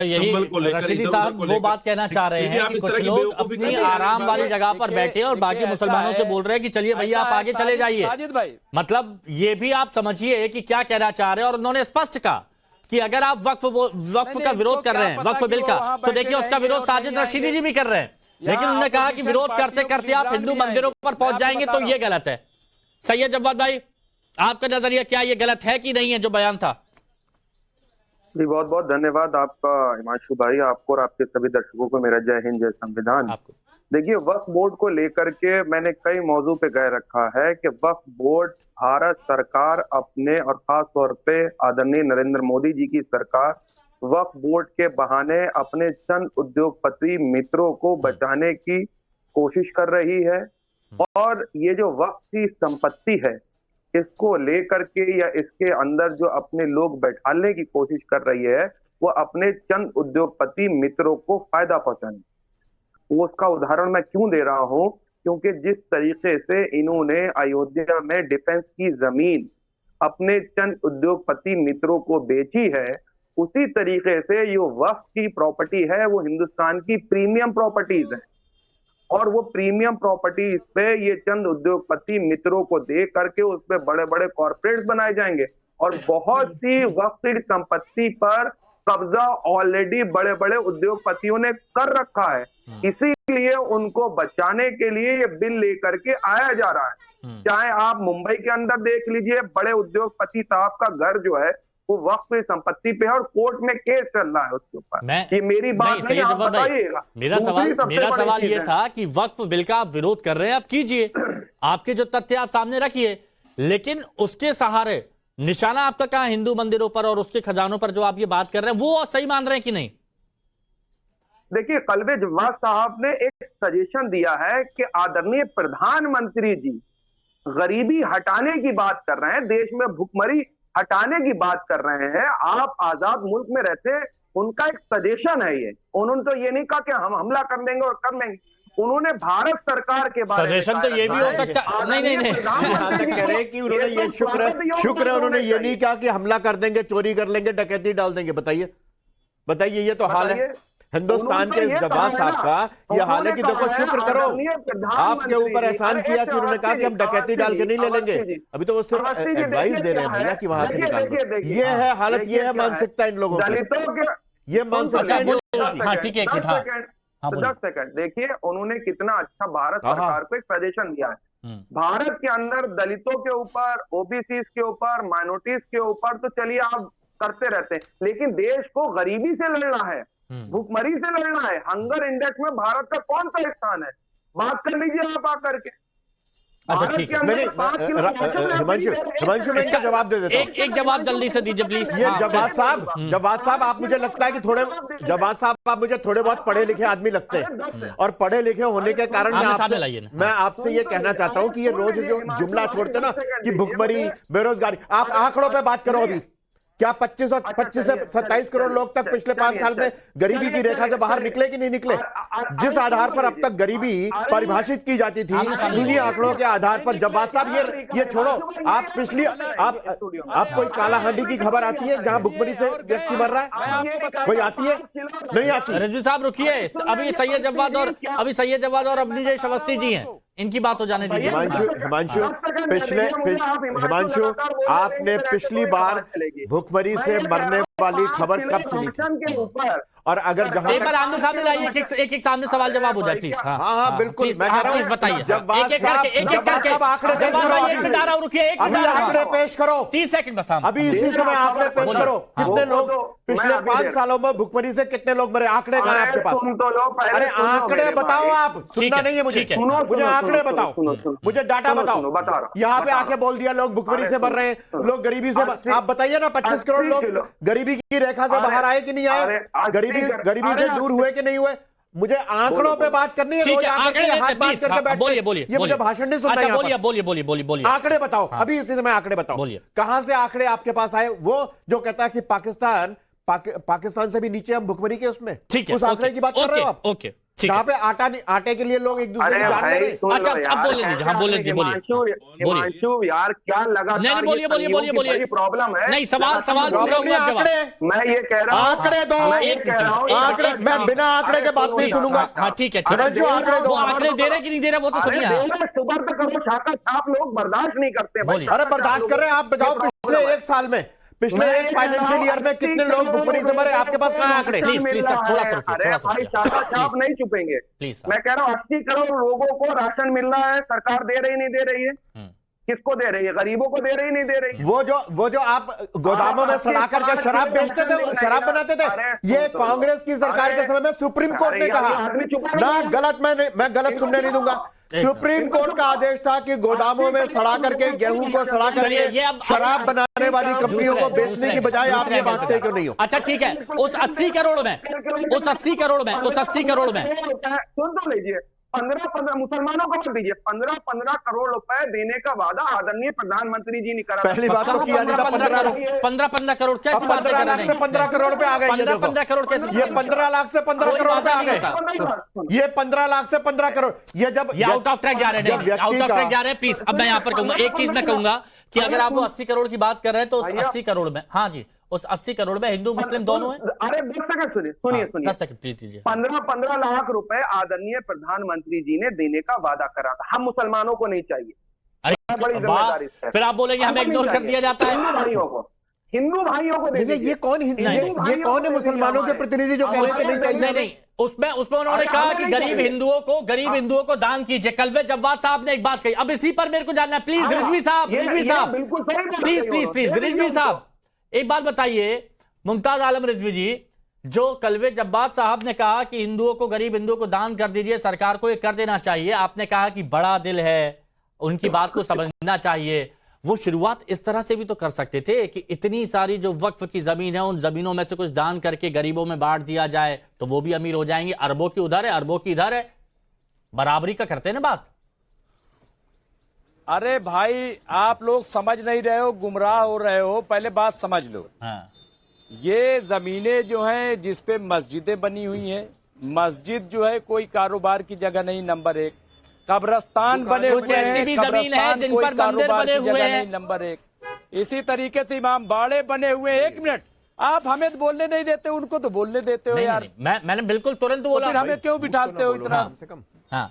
यही संबल को लेकर, रशीदी इधर साहब उधर को वो लेकर। बात कहना चाह रहे देखिए, हैं आप कि इस कुछ तरह की लोग बेवकूफी अपनी करते हैं। आराम वाली जगह पर बैठे और बाकी मुसलमानों से बोल रहे हैं कि चलिए भैया आप आगे चले जाइए। साजिद भाई, मतलब ये भी आप समझिए कि क्या कहना चाह रहे हैं। और उन्होंने स्पष्ट कहा कि अगर आप वक्फ का विरोध कर रहे हैं, वक्फ बिल का, तो देखिए उसका विरोध साजिद रशीदी जी भी कर रहे हैं। लेकिन उन्होंने कहा कि विरोध करते करते आप हिंदू मंदिरों पर पहुंच जाएंगे तो ये गलत है। सैयद जव्वाद भाई, आपका नजरिया क्या, ये गलत है कि नहीं है जो बयान था? जी बहुत बहुत धन्यवाद आपका हिमांशु भाई, आपको और आपके सभी दर्शकों को मेरा जय हिंद जय संविधान। देखिए, वक्फ बोर्ड को लेकर के मैंने कई मौजू पे कह रखा है कि वक्फ बोर्ड भारत सरकार अपने और खास तौर पे आदरणीय नरेंद्र मोदी जी की सरकार वक्फ बोर्ड के बहाने अपने चंद उद्योगपति मित्रों को बचाने की कोशिश कर रही है। और ये जो वक्फ की संपत्ति है इसको लेकर के या इसके अंदर जो अपने लोग बैठाने की कोशिश कर रही है वो अपने चंद उद्योगपति मित्रों को फायदा पहुंचाने। वो उसका उदाहरण मैं क्यों दे रहा हूं, क्योंकि जिस तरीके से इन्होंने अयोध्या में डिफेंस की जमीन अपने चंद उद्योगपति मित्रों को बेची है, उसी तरीके से जो वक्फ की प्रॉपर्टी है वो हिंदुस्तान की प्रीमियम प्रॉपर्टीज है। और वो प्रीमियम प्रॉपर्टीज पे ये चंद उद्योगपति मित्रों को दे करके उस पे बड़े बड़े कॉर्पोरेट्स बनाए जाएंगे। और बहुत सी वक्फ की संपत्ति पर कब्जा ऑलरेडी बड़े बड़े उद्योगपतियों ने कर रखा है। इसीलिए उनको बचाने के लिए ये बिल लेकर के आया जा रहा है। चाहे आप मुंबई के अंदर देख लीजिए, बड़े उद्योगपति साहब का घर जो है वो वक्फ की संपत्ति पे है और कोर्ट में केस चल रहा है उसके ऊपर। ये मेरी बात नहीं, आप बताइएगा। मेरा सवाल ये था कि वक्फ बिल का आप विरोध कर रहे हैं, आप कीजिए, आपके जो तथ्य आप सामने रखिए, लेकिन उसके सहारे निशाना आपका कहां हिंदू मंदिरों पर और उसके खजानों पर जो आप ये बात कर रहे हैं, वो सही मान रहे हैं कि नहीं? देखिए, कल्बे जव्वाद साहब ने एक सजेशन दिया है कि आदरणीय प्रधानमंत्री जी गरीबी हटाने की बात कर रहे हैं, देश में भुखमरी हटाने की बात कर रहे हैं। आप आजाद मुल्क में रहते हैं, उनका एक सजेशन है ये। उन्होंने तो ये नहीं कहा कि हम हमला कर देंगे और कर लेंगे। उन्होंने भारत सरकार के बारे में सजेशन तो ये भी हो सकता है। नहीं यहाँ तक कह रहे हैं कि उन्होंने ये शुक्र है उन्होंने ये नहीं कहा कि हमला कर देंगे, चोरी कर लेंगे, डकैती डाल देंगे। बताइए ये तो हाल है हिंदुस्तान के जव्वाद साहब का। ये हाल है कि देखो, शुक्र करो, आपके ऊपर एहसान किया कि उन्होंने कहा कि हम डकैती डाल के नहीं ले लेंगे। अभी तो वो सिर्फ एडवाइस दे रहे हैं भैया कि वहां से निकाल। ये है हालत, ये है मानसिकता इन लोगों की, ये मानसिकता। हाँ ठीक है, 10 सेकंड देखिए, उन्होंने कितना अच्छा भारत सरकार को एक सजेशन दिया है। भारत के अंदर दलितों के ऊपर, ओबीसी के ऊपर, माइनॉरिटीज के ऊपर तो चलिए आप करते रहते हैं, लेकिन देश को गरीबी से लड़ना है, भूखमरी से लड़ना है। हंगर इंडेक्स में भारत का कौन सा स्थान है, बात कर लीजिए आप आकर के। अच्छा ठीक है, हिमांशु मैं इसका जवाब दे देता हूं। एक जवाब जल्दी से दीजिए प्लीज। ये जव्वाद साहब आप मुझे लगता है कि जव्वाद साहब आप मुझे थोड़े बहुत पढ़े लिखे आदमी लगते हैं, और पढ़े लिखे होने के कारण मैं आपसे ये कहना चाहता हूं कि ये रोज जो जुमला छोड़ते ना कि भुखमरी, बेरोजगारी, आप आंकड़ों पे बात करो। अभी क्या 25 से 27 करोड़ लोग तक पिछले 5 साल में गरीबी की रेखा से बाहर निकले कि नहीं निकले? जिस आधार पर अब तक गरीबी परिभाषित की जाती थी, इन्हीं आंकड़ों के आधार पर जव्वाद साहब ये छोड़ो, आप पिछली आप कोई कालाहांडी की खबर आती है जहां भुखमरी से व्यक्ति मर रहा है? कोई आती है? नहीं आती। रिजवी साहब रुकिए, अभी सैयद जव्वाद और अवनीश अवस्थी जी हैं, इनकी बात हो जाने दीजिए। हिमांशु आपने पिछली बार भुखमरी से मरने वाली खबर कब सुनी थी? और अगर जहां पेपर आमने सामने लाइए, एक सामने सवाल जवाब हो जाए प्लीज। हाँ बिल्कुल, मैं कह रहा हूं बताइए, एक करके आंकड़े पेश करो। 30 सेकंड बस, अभी इसी समय आंकड़े पेश करो। कितने लोग पिछले 5 सालों में भुखमरी से कितने लोग मरे? आंकड़े कहां है आपके पास? अरे आंकड़े बताओ, आप सुनना नहीं है मुझे, मुझे आंकड़े बताओ, मुझे डाटा बताओ। यहाँ पे आके बोल दिया लोग भुखमरी से मर रहे हैं, लोग गरीबी से। आप बताइए ना, 25 करोड़ लोग गरीबी की रेखा से बाहर आए कि नहीं आए? गरीबी से दूर हुए कि नहीं हुए? मुझे आंकड़ों पे बात करनी है। बोलिए, ये मुझे भाषण नहीं सुनना है। बोलिए आंकड़े बताओ, अभी इसी समय आंकड़े बताओ। कहां से आंकड़े आपके पास आए? वो जो कहता है कि पाकिस्तान से भी नीचे हम भुखमरी के उसमें, उस आंकड़े की बात कर रहे हो आप? ओके जहाँ पे आटे के लिए लोग एक दूसरे की जान ले रहे हैं। अच्छा अब बोलिए दीजिए, हाँ बोलिए जी, बोलिए हिमांशु यार क्या लगा नहीं बोलिए प्रॉब्लम है। नहीं सवाल मैं ये कह रहा हूँ आंकड़े दो, आंकड़े, मैं बिना आंकड़े के बात नहीं सुनूंगा। हाँ ठीक है, आंकड़े दो, आंकड़े दे रहे कि नहीं दे रहे वो तो सुनिए। सुबह तक करो, छाता छाप लोग बर्दाश्त नहीं करते। अरे बर्दाश्त कर रहे हैं आप, बताओ पिछले एक साल में, पिछले एक फाइनेंशियल ईयर में कितने लोग भुखमरी से मरे, आपके पास कहाँ आंकड़े? प्लीज सर थोड़ा सा भाई छाता छाप नहीं छुपेंगे। मैं कह रहा हूँ 80 करोड़ लोगों को राशन मिल रहा है, सरकार दे रही नहीं दे रही है? किसको दे रही है? गरीबों को दे रही नहीं दे रही? वो जो आप गोदामों में सड़ा करके शराब बेचते थे, शराब बनाते थे, ये कांग्रेस की सरकार के समय में सुप्रीम कोर्ट ने कहा ना, गलत मैं गलत सुनने नहीं दूंगा। सुप्रीम कोर्ट का आदेश था कि गोदामों में सड़ा करके, गेहूं को सड़ा करके शराब बनाने वाली कंपनियों को बेचने की बजाय आप ये बांटते क्यों नहीं हो? अच्छा ठीक है, उस 80 करोड़ में सुन तो लीजिए, 15 मुसलमानों को मत दीजिए, 15 करोड़ रुपए देने का वादा आदरणीय प्रधानमंत्री जी ने करा। पहली बात तो किया नहीं था। 15 करोड़ कैसे 15 लाख से 15 करोड़ पे आ गए। 15 करोड़ कैसे? ये 15 लाख से 15 करोड़ पे आ गए। ये 15 लाख से 15 करोड़, ये जब आउट ऑफ ट्रैक जा रहे हैं, आउट ऑफ ट्रैक जा रहे हैं। प्लीज अब मैं यहाँ पर कहूंगा एक चीज, मैं कहूंगा कि अगर आप वो 80 करोड़ की बात कर रहे हैं तो उस 80 करोड़ में, हाँ जी, उस 80 करोड़ में हिंदू मुस्लिम दोनों हैं। अरे 10 सेकंड सुनिए 10 सेकंड प्लीज दीजिए। 15 लाख रुपए आदरणीय प्रधानमंत्री जी ने देने का वादा करा था। हम मुसलमानों को नहीं चाहिए। अरे बड़ी जिम्मेदारी, फिर आप बोलेंगे हमें इग्नोर कर दिया जाता है। हिंदू भाइयों को दे दीजिए। ये कौन है मुसलमानों के प्रतिनिधि जो कह रहे थे नहीं चाहिए? नहीं, उसमें उन्होंने कहा कि गरीब हिंदुओं को दान कीजिए। कलवे जव्वाद साहब ने एक बात कही, अब इसी पर मेरे को जानना है। प्लीज रिजवी साहब, प्लीज रिजवी साहब एक बात बताइए, मुमताज आलम रिजवी जी, जो कलवे जव्वाद साहब ने कहा कि गरीब हिंदुओं को दान कर दीजिए, सरकार को ये कर देना चाहिए, आपने कहा कि बड़ा दिल है, उनकी बात को समझना चाहिए, वो शुरुआत इस तरह से भी तो कर सकते थे कि इतनी सारी जो वक्फ की जमीन है, उन जमीनों में से कुछ दान करके गरीबों में बांट दिया जाए तो वो भी अमीर हो जाएंगे। अरबों की उधर है, अरबों की इधर है, बराबरी का करते हैं ना बात। अरे भाई आप लोग समझ नहीं रहे हो, गुमराह हो रहे हो। पहले बात समझ लो। हाँ। ये जमीनें जो हैं जिस पे मस्जिदें बनी हुई हैं, मस्जिद जो है कोई कारोबार की जगह नहीं, नंबर 1। कब्रस्तान बने हुए हैं, जमीन है जिन पर मंदिर बने हुए हैं, नंबर 1। इसी तरीके से इमाम बाड़े बने हुए हैं। 1 मिनट, आप हमें बोलने नहीं देते, उनको तो बोलने देते हो यार। मैंने बिल्कुल तुरंत बोला, फिर हमें क्यों बिठाते हो इतना? हाँ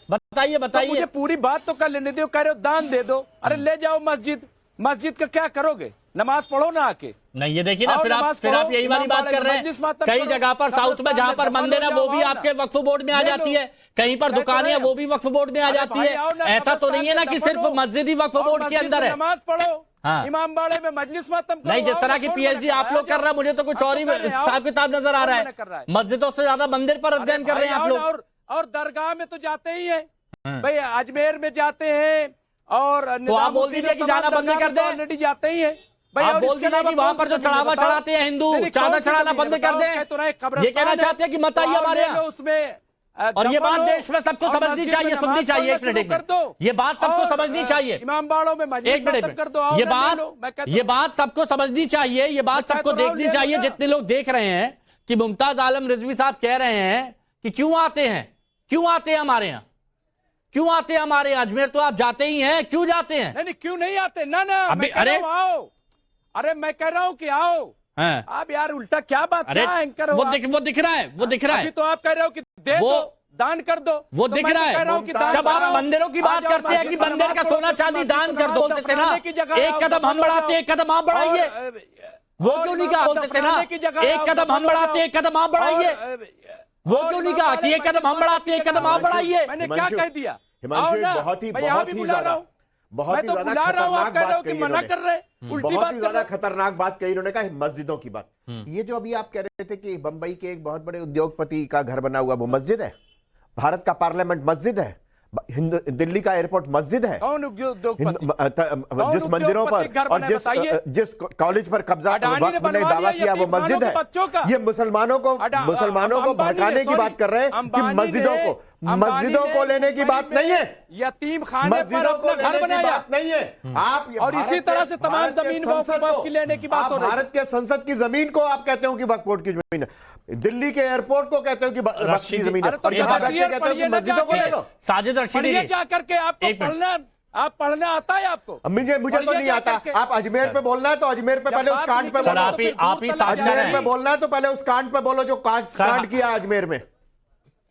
बताइए तो मुझे पूरी बात तो कर लेने दो। कह रहे हो दान दे दो, अरे ले जाओ मस्जिद का क्या करोगे? नमाज पढ़ो ना आके। नहीं ये देखिए ना, फिर आप यही वाली बात कर रहे हैं। कई जगह पर साउथ में जहां पर मंदिर है वो भी आपके वक्फ बोर्ड में आ जाती है, कहीं पर दुकानें हैं वो भी वक्फ बोर्ड में आ जाती है। ऐसा तो नहीं है ना कि सिर्फ मस्जिद ही वक्फ बोर्ड के अंदर है। नमाज पढ़ो, इमाम बाड़े में मजलिस मातम नहीं, जिस तरह की पीएचडी आप लोग कर रहे हैं, मुझे तो कुछ और ही हिसाब किताब नजर आ रहा है। मस्जिदों से ज्यादा मंदिर पर अध्ययन कर रहे हैं आप लोग। और दरगाह में तो जाते ही है भाई, अजमेर में जाते हैं, और तो आप बोल दीजिए कि जाना बंद कर दें। ऑलरेडी जाते ही है भाई, आप बोल दीजिए कि वहां पर जो चढ़ावा चढ़ाते हैं हिंदू, चादर चढ़ाना बंद कर दें। ये कहना चाहते हैं कि मत आइए हमारे यहाँ उसमें। और ये बात देश में सबको समझनी चाहिए, सुननी चाहिए। एक मिनट, ये बात सबको समझनी चाहिए। इमाम बाड़ों में एक मिनट कर दो। ये बात सबको समझनी चाहिए, ये बात सबको देखनी चाहिए। जितने लोग देख रहे हैं कि मुमताज आलम रिजवी साहब कह रहे हैं कि क्यों आते हैं हमारे यहाँ, क्यों आते हैं हमारे अजमेर? तो आप जाते ही हैं, क्यों जाते हैं? नहीं क्यों नहीं आते? ना अरे आओ, अरे मैं कह रहा हूँ कि आओ। आप यार उल्टा क्या बात, क्या एंकर हो? वो दिख रहा है। अभी तो आप कह रहे हो कि दे दो, दान कर दो, वो दिख रहा है। जब आप मंदिरों की बात करते हैं कि मंदिर का सोना चांदी दान कर दो, बोलते थे ना एक कदम हम बढ़ाते एक कदम आप बढ़ाइए। वो क्यों नहीं कहा? बोलते थे ना एक कदम हम बढ़ाते एक कदम आप बढ़ाइए। वो क्यों नहीं कहा कि एक कदम हम बढ़ाते एक कदम आप बढ़ाइए? मैंने क्या कह दिया? हिमांशु बहुत ही ज्यादा खतरनाक बात कही इन्होंने कहा मस्जिदों की बात। ये जो अभी आप कह रहे थे कि बंबई के एक बहुत बड़े उद्योगपति का घर बना हुआ, वो मस्जिद है? भारत का पार्लियामेंट मस्जिद है? दिल्ली का एयरपोर्ट मस्जिद है? जिस मंदिरों पर और जिस कॉलेज पर कब्जा वक्फ ने दावा किया वो मस्जिद है? ये मुसलमानों को भड़काने की बात कर रहे हैं कि मस्जिदों को लेने की बात नहीं है, यतीम खाने मस्जिदों को लेने की बात नहीं है। आप और इसी तरह से तमाम जमीन वक्फ की लेने की बात हो रही है। भारत के संसद की जमीन को आप कहते हो कि वक्फ बोर्ड की जमीन है। दिल्ली के एयरपोर्ट को कहते हो कि वक्फ की जमीन है, अरे तो और यहाँ बताइए, बैठ के कहते हो कि मस्जिदों को ले लो। साजिद रशीदी पढ़िए जी, जा करके, आपको एक मिनट। पढ़ना, आप पढ़ना आता है आपको? मुझे तो पढ़िए नहीं जा आता। करके। आप अजमेर पे बोलना है तो अजमेर पे पहले उस कांड पे सर, बोलो। आप ही साथ जा रहे अजमेर पे हैं। बोलना है तो पहले उस कांड पे बोलो जो कांड किया अजमेर में।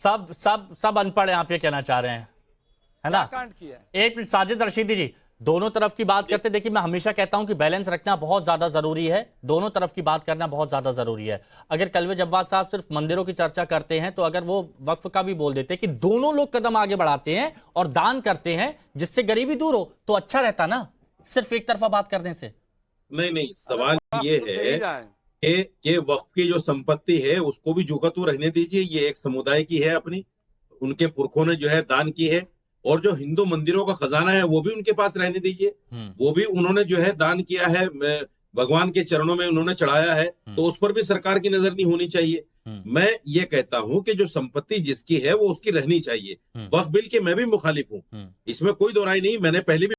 सब अनपढ़ हैं, आप ये कहना चाह रहे हैं, है ना? कांड किया। एक मिनट साजिद रशीदी जी, दोनों तरफ की बात करते, देखिए मैं हमेशा कहता हूं कि बैलेंस रखना बहुत ज्यादा जरूरी है, दोनों तरफ की बात करना बहुत ज्यादा जरूरी है। अगर कलवे जव्वाद साहब सिर्फ मंदिरों की चर्चा करते हैं तो अगर वो वक्फ का भी बोल देते कि दोनों लोग कदम आगे बढ़ाते हैं और दान करते हैं जिससे गरीबी दूर हो तो अच्छा रहता ना, सिर्फ एक तरफा बात करने से। नहीं, सवाल ये है कि वक्फ की जो संपत्ति है उसको भी जुगत रहने दीजिए। ये एक समुदाय की है, अपनी उनके पुरखों ने जो है दान की है, और जो हिंदू मंदिरों का खजाना है वो भी उनके पास रहने दीजिए। वो भी उन्होंने जो है दान किया है, भगवान के चरणों में उन्होंने चढ़ाया है, तो उस पर भी सरकार की नजर नहीं होनी चाहिए। मैं ये कहता हूं कि जो संपत्ति जिसकी है वो उसकी रहनी चाहिए। वक्फ बिल के मैं भी मुखालिफ हूं, इसमें कोई दो राय नहीं। मैंने पहले भी